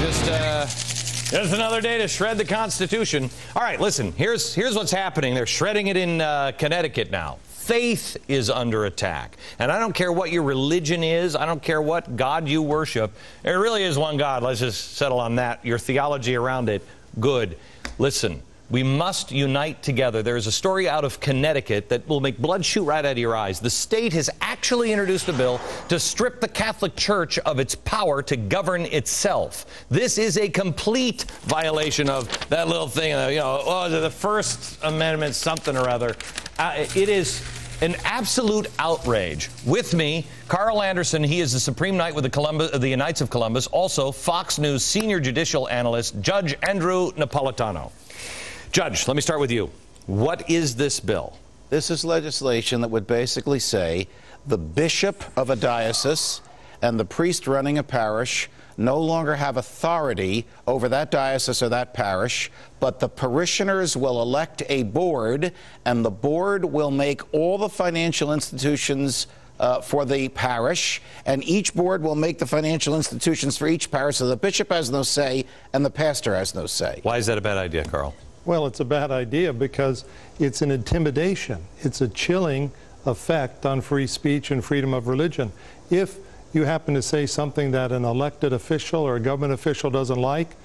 Just another day to shred the Constitution. All right, listen, here's what's happening. They're shredding it in Connecticut now. Faith is under attack. And I don't care what your religion is. I don't care what God you worship. There really is one God. Let's just settle on that. Your theology around it, good. Listen, we must unite together. There is a story out of Connecticut that will make blood shoot right out of your eyes. The state has actually introduced a bill to strip the Catholic Church of its power to govern itself. This is a complete violation of that little thing, the First Amendment something or other. It is an absolute outrage. With me, Carl Anderson. He is the Supreme Knight with the Knights of Columbus. Also, Fox News senior judicial analyst, Judge Andrew Napolitano. Judge, let me start with you. What is this bill? This is legislation that would basically say the bishop of a diocese and the priest running a parish no longer have authority over that diocese or that parish, but the parishioners will elect a board, and the board will make all the financial institutions for the parish, and each board will make the financial institutions for each parish, so the bishop has no say and the pastor has no say. Why is that a bad idea, Carl? Well, it's a bad idea because it's an intimidation. It's a chilling effect on free speech and freedom of religion. If you happen to say something that an elected official or a government official doesn't like,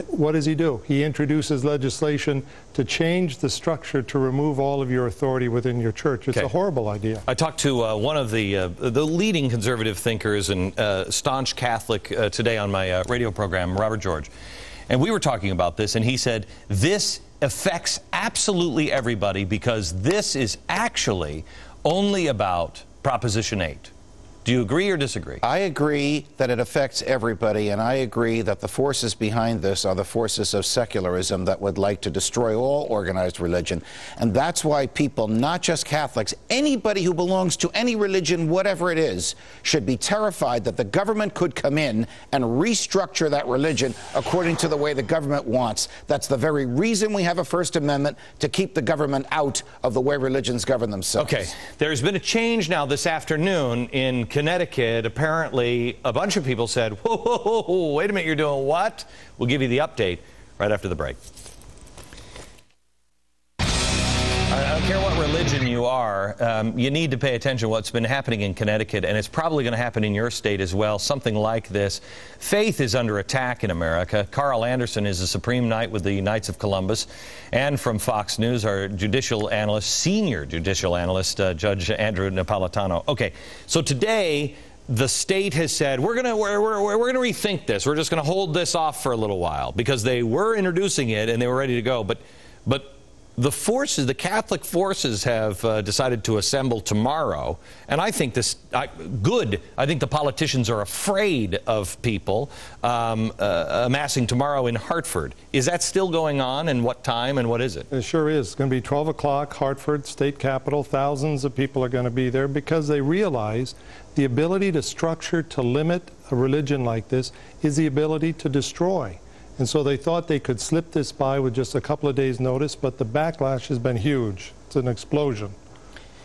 what does he do? He introduces legislation to change the structure to remove all of your authority within your church. It's a horrible idea. I talked to one of the leading conservative thinkers and staunch Catholic today on my radio program, Robert George. And we were talking about this, and he said, this affects absolutely everybody because this is actually only about Proposition 8. Do you agree or disagree? I agree that it affects everybody, and I agree that the forces behind this are the forces of secularism that would like to destroy all organized religion. And that's why people, not just Catholics, anybody who belongs to any religion, whatever it is, should be terrified that the government could come in and restructure that religion according to the way the government wants. That's the very reason we have a First Amendment, to keep the government out of the way religions govern themselves. Okay, there's been a change now this afternoon in Connecticut. Apparently, a bunch of people said, whoa, wait a minute, you're doing what? We'll give you the update right after the break. I don't care what religion you are, you need to pay attention to what's been happening in Connecticut, and it's probably going to happen in your state as well, something like this. Faith is under attack in America. Carl Anderson is the Supreme Knight with the Knights of Columbus, and from Fox News, our judicial analyst, senior judicial analyst, Judge Andrew Napolitano. Okay, so today, the state has said, we're going to rethink this. We're just going to hold this off for a little while, because they were introducing it and they were ready to go, but the forces, the Catholic forces, have decided to assemble tomorrow, and I think this good. I think the politicians are afraid of people amassing tomorrow in Hartford. Is that still going on, and what time, and what is it? It sure is. It's going to be 12 o'clock, Hartford, state capitol. Thousands of people are going to be there because they realize the ability to structure, to limit a religion like this is the ability to destroy. And so they thought they could slip this by with just a couple of days' notice, but the backlash has been huge. It's an explosion.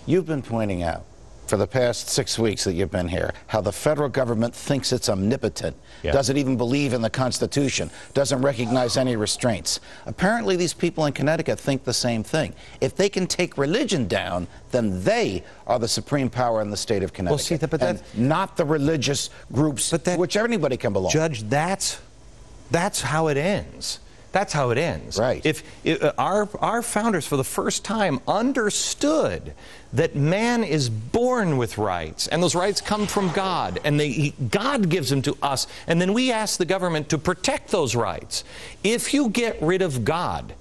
You've been pointing out for the past 6 weeks that you've been here how the federal government thinks it's omnipotent, doesn't even believe in the Constitution, doesn't recognize any restraints. Apparently these people in Connecticut think the same thing. If they can take religion down, then they are the supreme power in the state of Connecticut, well, see, and not the religious groups to which anybody can belong. Judge, that's how it ends. That's how it ends. Right. If our founders, for the first time, understood that man is born with rights, and those rights come from God, and God gives them to us, and then we ask the government to protect those rights. If you get rid of God,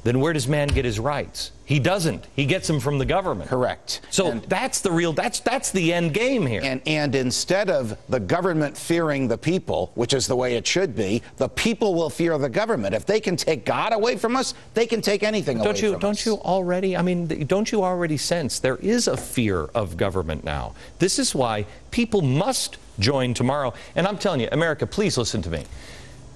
then where does man get his rights? He doesn't. He gets them from the government. Correct. So that's the end game here. And instead of the government fearing the people, which is the way it should be, the people will fear the government. If they can take God away from us, they can take anything away from us. Don't you already sense there is a fear of government now? This is why people must join tomorrow. And I'm telling you, America, please listen to me.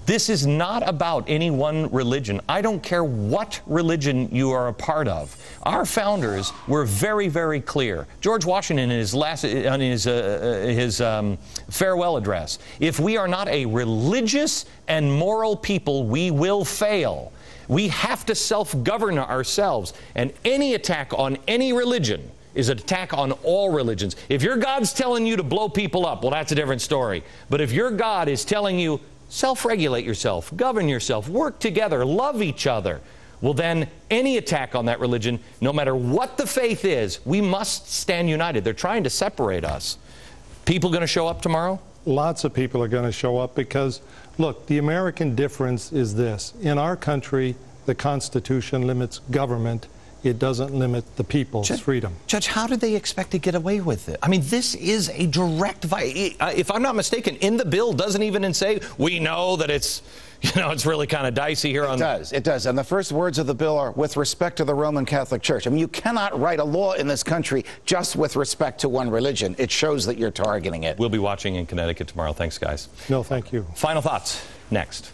This is not about any one religion. I don't care what religion you are a part of. Our founders were very, very clear. George Washington, in his farewell address, if we are not a religious and moral people, we will fail. We have to self-govern ourselves, and any attack on any religion is an attack on all religions. If your God's telling you to blow people up, well, that's a different story. But if your God is telling you, self-regulate yourself, govern yourself, work together, love each other, well, then any attack on that religion, no matter what the faith is, we must stand united. They're trying to separate us. People going to show up tomorrow? Lots of people are going to show up because, look, the American difference is this. In our country, the Constitution limits government. It doesn't limit the people's freedom. Judge, how did they expect to get away with it? I mean, this is a direct if I'm not mistaken, in the bill doesn't even say, we know that it's, it's really kind of dicey here. It does. And the first words of the bill are, with respect to the Roman Catholic Church. I mean, you cannot write a law in this country just with respect to one religion. It shows that you're targeting it. We'll be watching in Connecticut tomorrow. Thanks, guys. No, thank you. Final thoughts next.